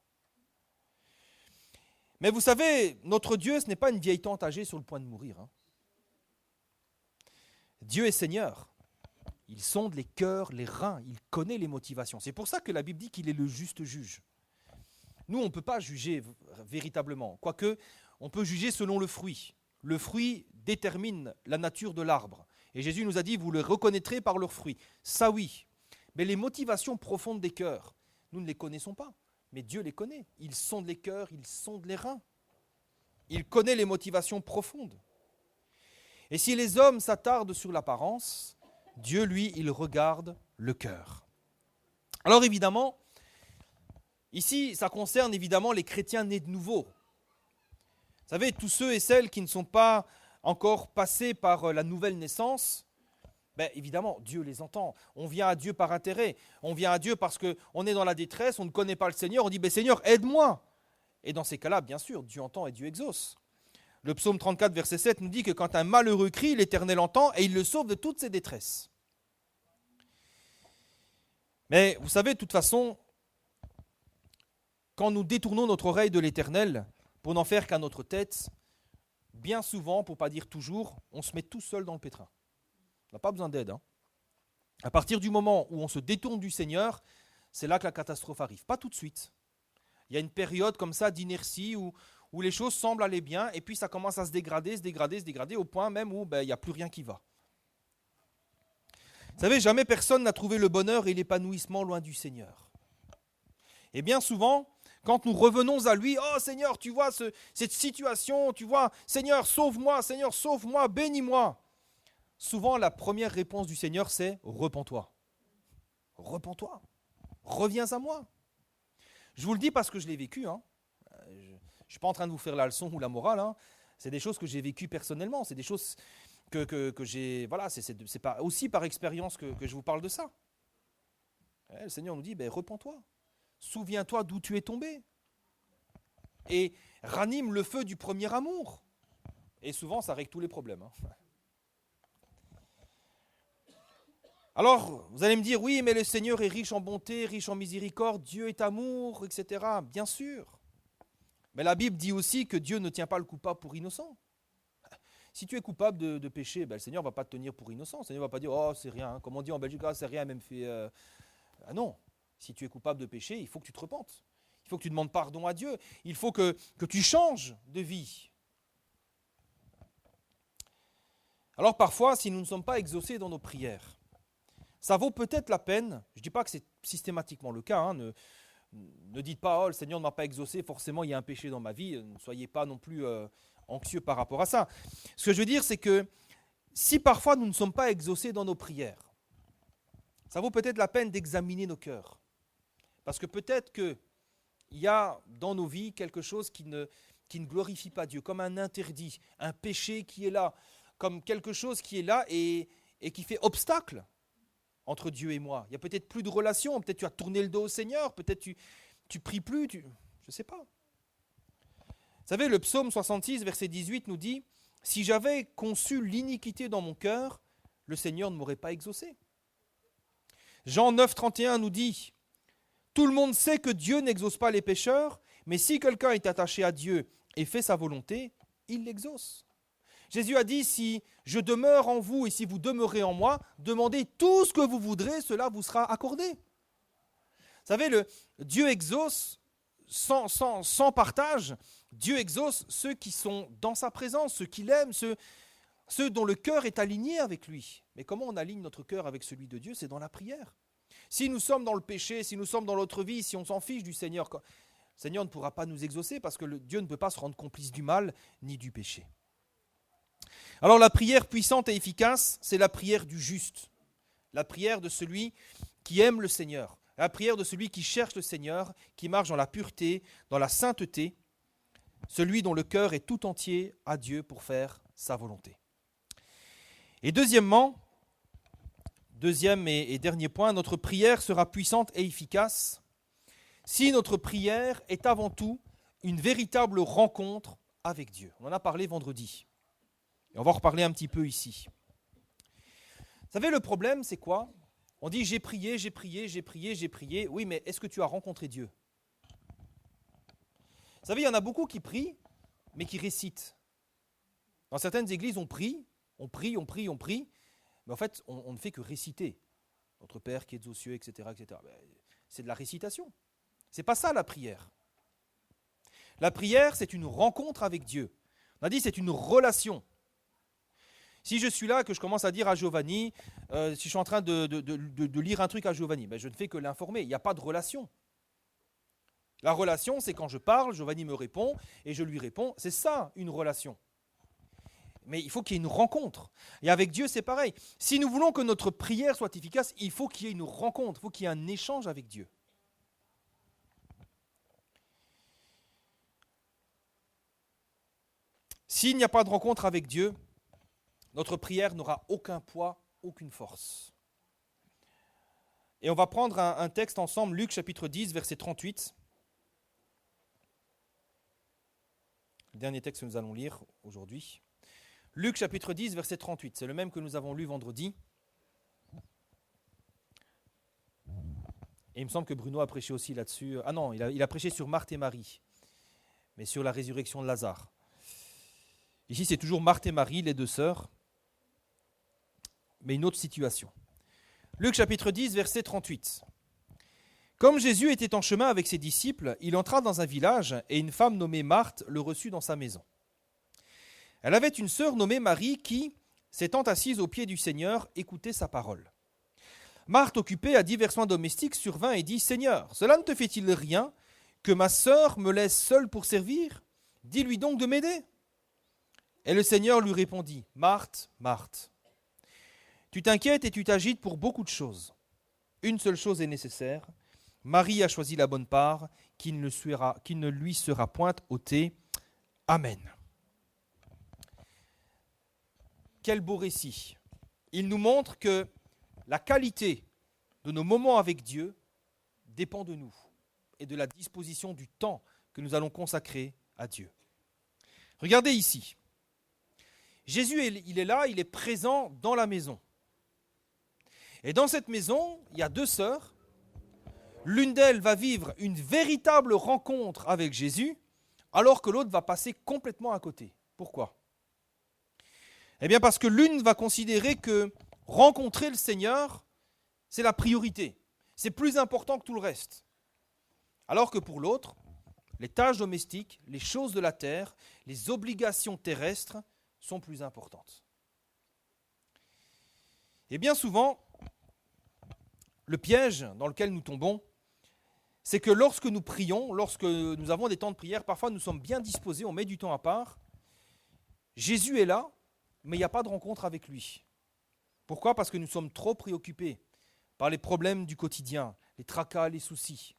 Mais vous savez, notre Dieu, ce n'est pas une vieille tante âgée sur le point de mourir. Hein. Dieu est Seigneur. Il sonde les cœurs, les reins, il connaît les motivations. C'est pour ça que la Bible dit qu'il est le juste juge. Nous, on ne peut pas juger véritablement, quoique on peut juger selon le fruit. Le fruit détermine la nature de l'arbre. Et Jésus nous a dit, vous le reconnaîtrez par leurs fruits. Ça oui, mais les motivations profondes des cœurs, nous ne les connaissons pas. Mais Dieu les connaît. Il sonde les cœurs, il sonde les reins. Il connaît les motivations profondes. Et si les hommes s'attardent sur l'apparence, Dieu, lui, il regarde le cœur. Alors évidemment, ici, ça concerne évidemment les chrétiens nés de nouveau. Vous savez, tous ceux et celles qui ne sont pas encore passés par la nouvelle naissance, évidemment, Dieu les entend. On vient à Dieu par intérêt. On vient à Dieu parce qu'on est dans la détresse, on ne connaît pas le Seigneur, on dit « Seigneur, aide-moi ». Et dans ces cas-là, bien sûr, Dieu entend et Dieu exauce. Le psaume 34, verset 7 nous dit que quand un malheureux crie, l'Éternel entend et il le sauve de toutes ses détresses. Mais vous savez, de toute façon, quand nous détournons notre oreille de l'Éternel pour n'en faire qu'à notre tête, bien souvent, pour ne pas dire toujours, on se met tout seul dans le pétrin. On n'a pas besoin d'aide. À partir du moment où on se détourne du Seigneur, c'est là que la catastrophe arrive. Pas tout de suite. Il y a une période comme ça d'inertie où les choses semblent aller bien et puis ça commence à se dégrader au point même où il n'y a plus rien qui va. Vous savez, jamais personne n'a trouvé le bonheur et l'épanouissement loin du Seigneur. Et bien souvent, quand nous revenons à lui, oh Seigneur, tu vois cette situation, tu vois, Seigneur, sauve-moi, bénis-moi. Souvent, la première réponse du Seigneur, c'est repens-toi. Repens-toi. Reviens à moi. Je vous le dis parce que je l'ai vécu. Je ne suis pas en train de vous faire la leçon ou la morale. C'est des choses que j'ai vécues personnellement. C'est des choses que j'ai... Voilà, c'est pas aussi par expérience que je vous parle de ça. Le Seigneur nous dit, repens-toi. Souviens-toi d'où tu es tombé. Et ranime le feu du premier amour. Et souvent, ça règle tous les problèmes. Alors, vous allez me dire, oui, mais le Seigneur est riche en bonté, riche en miséricorde, Dieu est amour, etc. Bien sûr. Mais la Bible dit aussi que Dieu ne tient pas le coupable pour innocent. Si tu es coupable de péché, le Seigneur ne va pas te tenir pour innocent. Le Seigneur ne va pas dire, oh, c'est rien. Comme on dit en Belgique, c'est rien, même fait... Ah non, si tu es coupable de péché, il faut que tu te repentes. Il faut que tu demandes pardon à Dieu. Il faut que tu changes de vie. Alors parfois, si nous ne sommes pas exaucés dans nos prières, ça vaut peut-être la peine, je ne dis pas que c'est systématiquement le cas, ne dites pas « Oh, le Seigneur ne m'a pas exaucé, forcément il y a un péché dans ma vie », ne soyez pas non plus anxieux par rapport à ça. Ce que je veux dire, c'est que si parfois nous ne sommes pas exaucés dans nos prières, ça vaut peut-être la peine d'examiner nos cœurs. Parce que peut-être qu'il y a dans nos vies quelque chose qui ne glorifie pas Dieu, comme un interdit, un péché qui est là, comme quelque chose qui est là et qui fait obstacle entre Dieu et moi. Il y a peut-être plus de relation, peut-être tu as tourné le dos au Seigneur, peut-être tu pries plus, je ne sais pas. Vous savez, le psaume 66, verset 18 nous dit « Si j'avais conçu l'iniquité dans mon cœur, le Seigneur ne m'aurait pas exaucé. » Jean 9, 31 nous dit « Tout le monde sait que Dieu n'exauce pas les pécheurs, mais si quelqu'un est attaché à Dieu et fait sa volonté, il l'exauce. » Jésus a dit, si je demeure en vous et si vous demeurez en moi, demandez tout ce que vous voudrez, cela vous sera accordé. Vous savez, Dieu exauce sans partage. Dieu exauce ceux qui sont dans sa présence, ceux qu'il aime, ceux dont le cœur est aligné avec lui. Mais comment on aligne notre cœur avec celui de Dieu? C'est dans la prière. Si nous sommes dans le péché, si nous sommes dans notre vie, si on s'en fiche du Seigneur, le Seigneur ne pourra pas nous exaucer parce que Dieu ne peut pas se rendre complice du mal ni du péché. Alors la prière puissante et efficace, c'est la prière du juste, la prière de celui qui aime le Seigneur, la prière de celui qui cherche le Seigneur, qui marche dans la pureté, dans la sainteté, celui dont le cœur est tout entier à Dieu pour faire sa volonté. Et deuxième et dernier point, notre prière sera puissante et efficace si notre prière est avant tout une véritable rencontre avec Dieu. On en a parlé vendredi. Et on va en reparler un petit peu ici. Vous savez, le problème, c'est quoi? On dit, j'ai prié. Oui, mais est-ce que tu as rencontré Dieu? Vous savez, il y en a beaucoup qui prient, mais qui récitent. Dans certaines églises, on prie, mais en fait, on ne fait que réciter. Notre Père qui es aux cieux, etc. C'est de la récitation. Ce n'est pas ça la prière. La prière, c'est une rencontre avec Dieu. On a dit, c'est une relation. Si je suis là, que je commence à dire à Giovanni, si je suis en train de lire un truc à Giovanni, je ne fais que l'informer, il n'y a pas de relation. La relation, c'est quand je parle, Giovanni me répond, et je lui réponds, c'est ça une relation. Mais il faut qu'il y ait une rencontre. Et avec Dieu, c'est pareil. Si nous voulons que notre prière soit efficace, il faut qu'il y ait une rencontre, il faut qu'il y ait un échange avec Dieu. S'il n'y a pas de rencontre avec Dieu, notre prière n'aura aucun poids, aucune force. Et on va prendre un texte ensemble, Luc chapitre 10, verset 38. Le dernier texte que nous allons lire aujourd'hui. Luc chapitre 10, verset 38. C'est le même que nous avons lu vendredi. Et il me semble que Bruno a prêché aussi là-dessus. Ah non, il a prêché sur Marthe et Marie, mais sur la résurrection de Lazare. Ici, c'est toujours Marthe et Marie, les deux sœurs, mais une autre situation. Luc chapitre 10, verset 38. Comme Jésus était en chemin avec ses disciples, il entra dans un village et une femme nommée Marthe le reçut dans sa maison. Elle avait une sœur nommée Marie qui, s'étant assise aux pieds du Seigneur, écoutait sa parole. Marthe, occupée à divers soins domestiques, survint et dit « Seigneur, cela ne te fait-il rien que ma sœur me laisse seule pour servir ? Dis-lui donc de m'aider. » Et le Seigneur lui répondit « Marthe, Marthe, tu t'inquiètes et tu t'agites pour beaucoup de choses. Une seule chose est nécessaire. Marie a choisi la bonne part, qui ne lui sera point ôtée. Amen. » Quel beau récit. Il nous montre que la qualité de nos moments avec Dieu dépend de nous et de la disposition du temps que nous allons consacrer à Dieu. Regardez ici. Jésus, il est là, il est présent dans la maison. Et dans cette maison, il y a deux sœurs. L'une d'elles va vivre une véritable rencontre avec Jésus, alors que l'autre va passer complètement à côté. Pourquoi ? Eh bien parce que l'une va considérer que rencontrer le Seigneur, c'est la priorité. C'est plus important que tout le reste. Alors que pour l'autre, les tâches domestiques, les choses de la terre, les obligations terrestres sont plus importantes. Et bien souvent, le piège dans lequel nous tombons, c'est que lorsque nous prions, lorsque nous avons des temps de prière, parfois nous sommes bien disposés, on met du temps à part. Jésus est là, mais il n'y a pas de rencontre avec lui. Pourquoi ? Parce que nous sommes trop préoccupés par les problèmes du quotidien, les tracas, les soucis.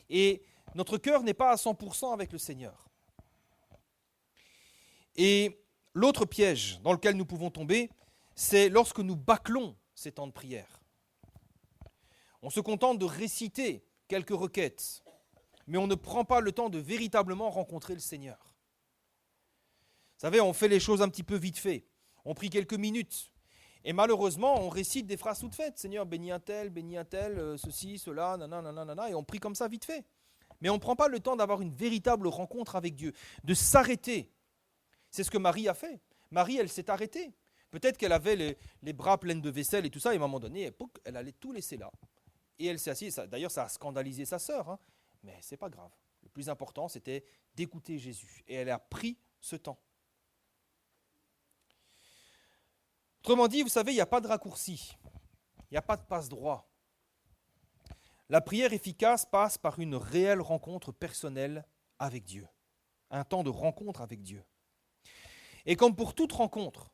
Et notre cœur n'est pas à 100% avec le Seigneur. Et l'autre piège dans lequel nous pouvons tomber, c'est lorsque nous bâclons ces temps de prière. On se contente de réciter quelques requêtes, mais on ne prend pas le temps de véritablement rencontrer le Seigneur. Vous savez, on fait les choses un petit peu vite fait. On prie quelques minutes. Et malheureusement, on récite des phrases toutes faites. Seigneur, bénis un tel, ceci, cela, nanana, et on prie comme ça vite fait. Mais on ne prend pas le temps d'avoir une véritable rencontre avec Dieu, de s'arrêter. C'est ce que Marie a fait. Marie, elle s'est arrêtée. Peut-être qu'elle avait les bras pleins de vaisselle et tout ça, et à un moment donné, elle allait tout laisser là. Et elle s'est assise. D'ailleurs, ça a scandalisé sa sœur, mais ce n'est pas grave. Le plus important, c'était d'écouter Jésus. Et elle a pris ce temps. Autrement dit, vous savez, il n'y a pas de raccourci, il n'y a pas de passe-droit. La prière efficace passe par une réelle rencontre personnelle avec Dieu, un temps de rencontre avec Dieu. Et comme pour toute rencontre,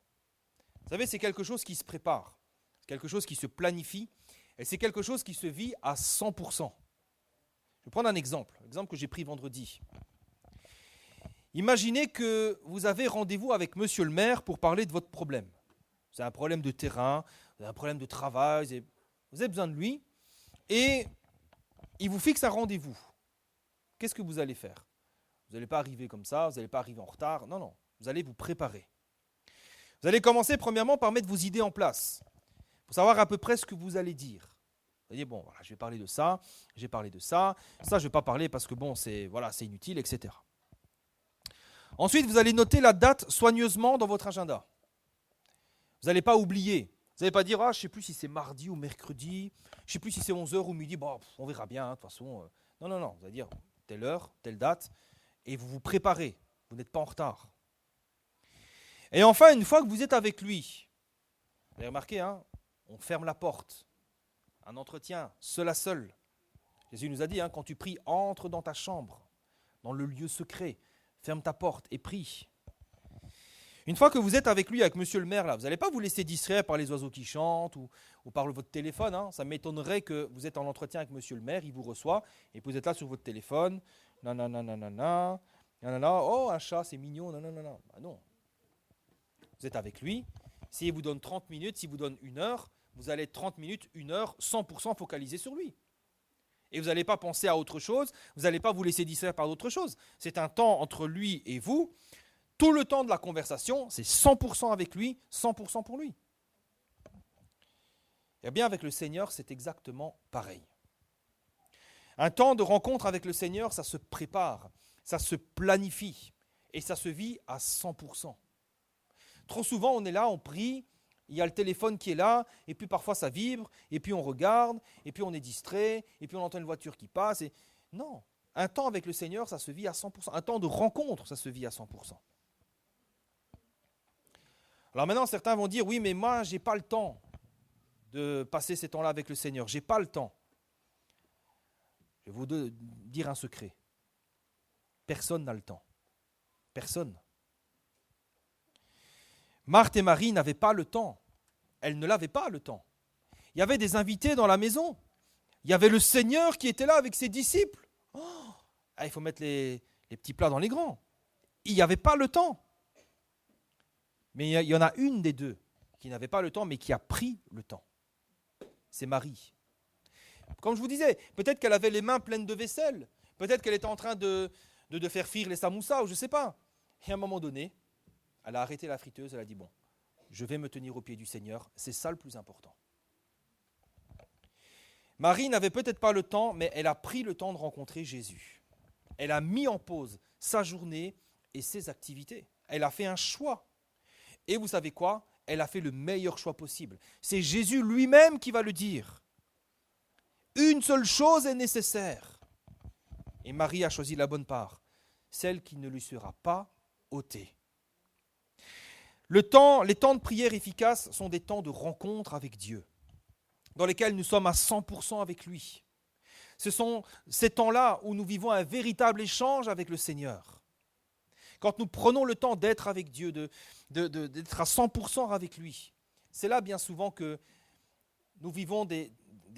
vous savez, c'est quelque chose qui se prépare, c'est quelque chose qui se planifie, et c'est quelque chose qui se vit à 100%. Je vais prendre un exemple que j'ai pris vendredi. Imaginez que vous avez rendez-vous avec monsieur le maire pour parler de votre problème. Vous avez un problème de terrain, vous avez un problème de travail, vous avez besoin de lui, et il vous fixe un rendez-vous. Qu'est-ce que vous allez faire ? Vous n'allez pas arriver comme ça, vous n'allez pas arriver en retard, non, vous allez vous préparer. Vous allez commencer premièrement par mettre vos idées en place, pour savoir à peu près ce que vous allez dire. Vous allez dire, bon, voilà, je vais parler de ça, j'ai parlé de ça je ne vais pas parler parce que bon, c'est inutile, etc. Ensuite, vous allez noter la date soigneusement dans votre agenda. Vous n'allez pas oublier. Vous n'allez pas dire, je ne sais plus si c'est mardi ou mercredi, je ne sais plus si c'est 11h ou midi, bon, on verra bien, de toute façon. Non, vous allez dire telle heure, telle date, et vous vous préparez, vous n'êtes pas en retard. Et enfin, une fois que vous êtes avec lui, vous avez remarqué, on ferme la porte, un entretien, seul à seul. Jésus nous a dit, quand tu pries, entre dans ta chambre, dans le lieu secret, ferme ta porte et prie. Une fois que vous êtes avec lui, avec monsieur le maire, là, vous n'allez pas vous laisser distraire par les oiseaux qui chantent ou par votre téléphone. Ça m'étonnerait que vous êtes en entretien avec monsieur le maire, il vous reçoit, et vous êtes là sur votre téléphone. Oh, un chat, c'est mignon. Non. Vous êtes avec lui. S'il vous donne 30 minutes, s'il vous donne 1 heure, vous allez être 30 minutes, 1 heure, 100% focalisé sur lui. Et vous n'allez pas penser à autre chose, vous n'allez pas vous laisser distraire par d'autres choses. C'est un temps entre lui et vous. Tout le temps de la conversation, c'est 100% avec lui, 100% pour lui. Et bien avec le Seigneur, c'est exactement pareil. Un temps de rencontre avec le Seigneur, ça se prépare, ça se planifie et ça se vit à 100%. Trop souvent, on est là, on prie, il y a le téléphone qui est là, et puis parfois ça vibre, et puis on regarde, et puis on est distrait, et puis on entend une voiture qui passe. Non, un temps avec le Seigneur, ça se vit à 100%. Un temps de rencontre, ça se vit à 100%. Alors maintenant, certains vont dire, oui, mais moi, je n'ai pas le temps de passer ces temps-là avec le Seigneur. Je n'ai pas le temps. Je vais vous dire un secret. Personne n'a le temps. Personne. Marthe et Marie n'avaient pas le temps. Elles ne l'avaient pas le temps. Il y avait des invités dans la maison. Il y avait le Seigneur qui était là avec ses disciples. Il faut mettre les petits plats dans les grands. Il n'y avait pas le temps. Mais il y en a une des deux qui n'avait pas le temps, mais qui a pris le temps. C'est Marie. Comme je vous disais, peut-être qu'elle avait les mains pleines de vaisselle. Peut-être qu'elle était en train de faire frire les samoussas, ou je ne sais pas. Et à un moment donné, elle a arrêté la friteuse, elle a dit, bon, je vais me tenir aux pieds du Seigneur, c'est ça le plus important. Marie n'avait peut-être pas le temps, mais elle a pris le temps de rencontrer Jésus. Elle a mis en pause sa journée et ses activités. Elle a fait un choix. Et vous savez quoi ? Elle a fait le meilleur choix possible. C'est Jésus lui-même qui va le dire. Une seule chose est nécessaire. Et Marie a choisi la bonne part, celle qui ne lui sera pas ôtée. Les temps de prière efficaces sont des temps de rencontre avec Dieu, dans lesquels nous sommes à 100% avec lui. Ce sont ces temps-là où nous vivons un véritable échange avec le Seigneur. Quand nous prenons le temps d'être avec Dieu, d'être à 100% avec lui, c'est là bien souvent que nous vivons des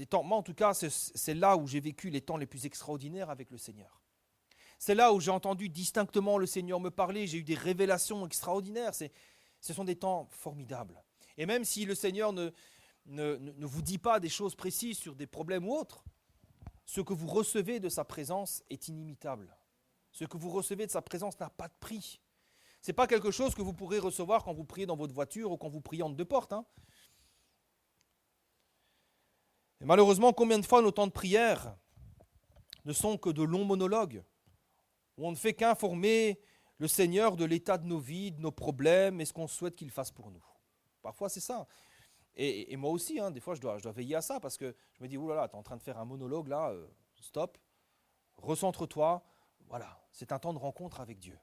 temps. Moi en tout cas, c'est là où j'ai vécu les temps les plus extraordinaires avec le Seigneur. C'est là où j'ai entendu distinctement le Seigneur me parler, j'ai eu des révélations extraordinaires. Ce sont des temps formidables. Et même si le Seigneur ne vous dit pas des choses précises sur des problèmes ou autres, ce que vous recevez de sa présence est inimitable. Ce que vous recevez de sa présence n'a pas de prix. Ce n'est pas quelque chose que vous pourrez recevoir quand vous priez dans votre voiture ou quand vous priez entre deux portes. Et malheureusement, combien de fois nos temps de prière ne sont que de longs monologues, où on ne fait qu'informer le Seigneur de l'état de nos vies, de nos problèmes et ce qu'on souhaite qu'il fasse pour nous. Parfois, c'est ça. Et moi aussi, des fois, je dois veiller à ça parce que je me dis, oulala, tu es en train de faire un monologue là, stop, recentre-toi. Voilà, c'est un temps de rencontre avec Dieu.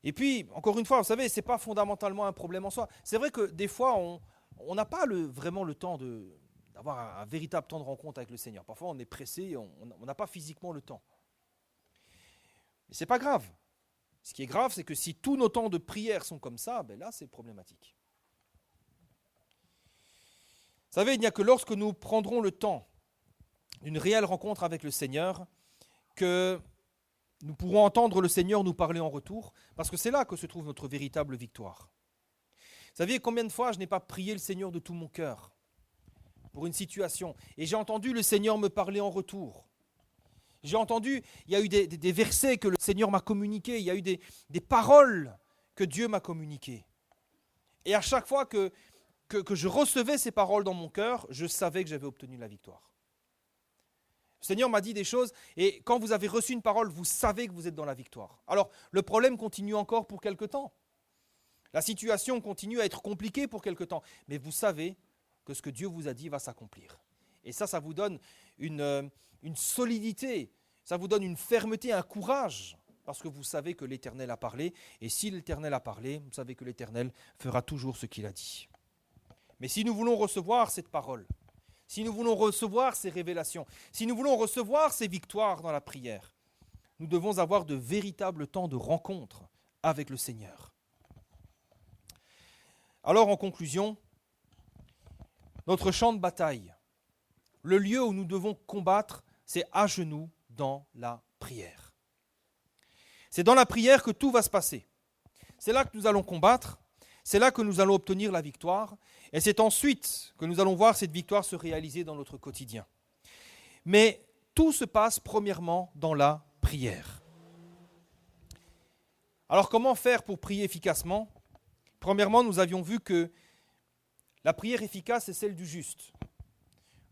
Et puis, encore une fois, vous savez, ce n'est pas fondamentalement un problème en soi. C'est vrai que des fois, on n'a pas vraiment le temps d'avoir un véritable temps de rencontre avec le Seigneur. Parfois, on est pressé, on n'a pas physiquement le temps. Mais ce n'est pas grave. Ce qui est grave, c'est que si tous nos temps de prière sont comme ça, ben là, c'est problématique. Vous savez, il n'y a que lorsque nous prendrons le temps d'une réelle rencontre avec le Seigneur que nous pourrons entendre le Seigneur nous parler en retour, parce que c'est là que se trouve notre véritable victoire. Vous savez combien de fois je n'ai pas prié le Seigneur de tout mon cœur pour une situation, et j'ai entendu le Seigneur me parler en retour. J'ai entendu, il y a eu des versets que le Seigneur m'a communiqués, il y a eu des paroles que Dieu m'a communiquées. Et à chaque fois que je recevais ces paroles dans mon cœur, je savais que j'avais obtenu la victoire. Le Seigneur m'a dit des choses, et quand vous avez reçu une parole, vous savez que vous êtes dans la victoire. Alors, le problème continue encore pour quelque temps. La situation continue à être compliquée pour quelque temps, mais vous savez que ce que Dieu vous a dit va s'accomplir. Et ça vous donne une solidité, ça vous donne une fermeté, un courage, parce que vous savez que l'Éternel a parlé, et si l'Éternel a parlé, vous savez que l'Éternel fera toujours ce qu'il a dit. Mais si nous voulons recevoir cette parole, si nous voulons recevoir ces révélations, si nous voulons recevoir ces victoires dans la prière, nous devons avoir de véritables temps de rencontre avec le Seigneur. Alors en conclusion, notre champ de bataille, le lieu où nous devons combattre, c'est à genoux dans la prière. C'est dans la prière que tout va se passer. C'est là que nous allons combattre, c'est là que nous allons obtenir la victoire, et c'est ensuite que nous allons voir cette victoire se réaliser dans notre quotidien. Mais tout se passe premièrement dans la prière. Alors comment faire pour prier efficacement ? Premièrement, nous avions vu que la prière efficace est celle du juste.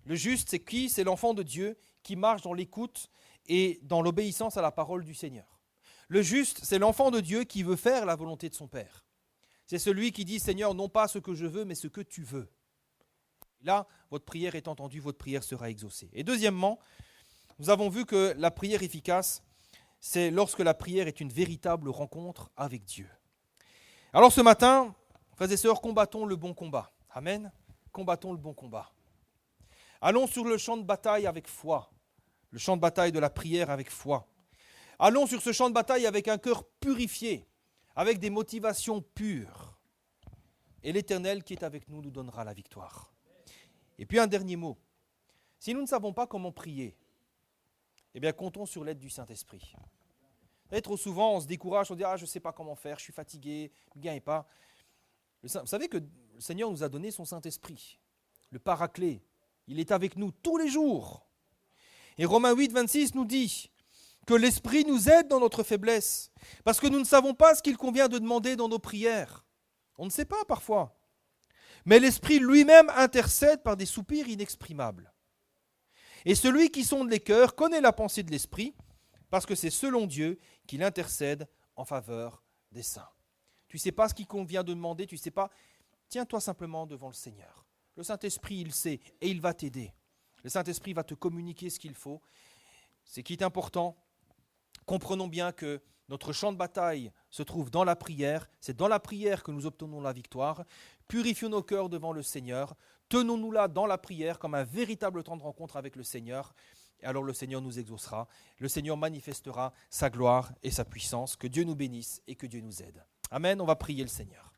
Le juste, c'est qui ? C'est l'enfant de Dieu qui marche dans l'écoute et dans l'obéissance à la parole du Seigneur. Le juste, c'est l'enfant de Dieu qui veut faire la volonté de son Père. C'est celui qui dit, Seigneur, non pas ce que je veux, mais ce que tu veux. Là, votre prière est entendue, votre prière sera exaucée. Et deuxièmement, nous avons vu que la prière efficace, c'est lorsque la prière est une véritable rencontre avec Dieu. Alors ce matin, frères et sœurs, combattons le bon combat. Amen. Combattons le bon combat. Allons sur le champ de bataille avec foi, le champ de bataille de la prière avec foi. Allons sur ce champ de bataille avec un cœur purifié, avec des motivations pures. Et l'Éternel qui est avec nous nous donnera la victoire. Et puis un dernier mot. Si nous ne savons pas comment prier, eh bien comptons sur l'aide du Saint-Esprit. Et trop souvent, on se décourage, on dit « Ah, je ne sais pas comment faire, je suis fatigué, ne gagne pas ». Vous savez que le Seigneur nous a donné son Saint-Esprit, le Paraclet. Il est avec nous tous les jours. Et Romains 8, 26 nous dit que l'Esprit nous aide dans notre faiblesse, parce que nous ne savons pas ce qu'il convient de demander dans nos prières. On ne sait pas parfois. Mais l'Esprit lui-même intercède par des soupirs inexprimables. Et celui qui sonde les cœurs connaît la pensée de l'Esprit, parce que c'est selon Dieu qu'il intercède en faveur des saints. Tu ne sais pas ce qu'il convient de demander, tu ne sais pas, tiens-toi simplement devant le Seigneur. Le Saint-Esprit, il sait et il va t'aider. Le Saint-Esprit va te communiquer ce qu'il faut. Ce qui est important, comprenons bien que notre champ de bataille se trouve dans la prière. C'est dans la prière que nous obtenons la victoire. Purifions nos cœurs devant le Seigneur. Tenons-nous là dans la prière comme un véritable temps de rencontre avec le Seigneur. Et alors le Seigneur nous exaucera. Le Seigneur manifestera sa gloire et sa puissance. Que Dieu nous bénisse et que Dieu nous aide. Amen. On va prier le Seigneur.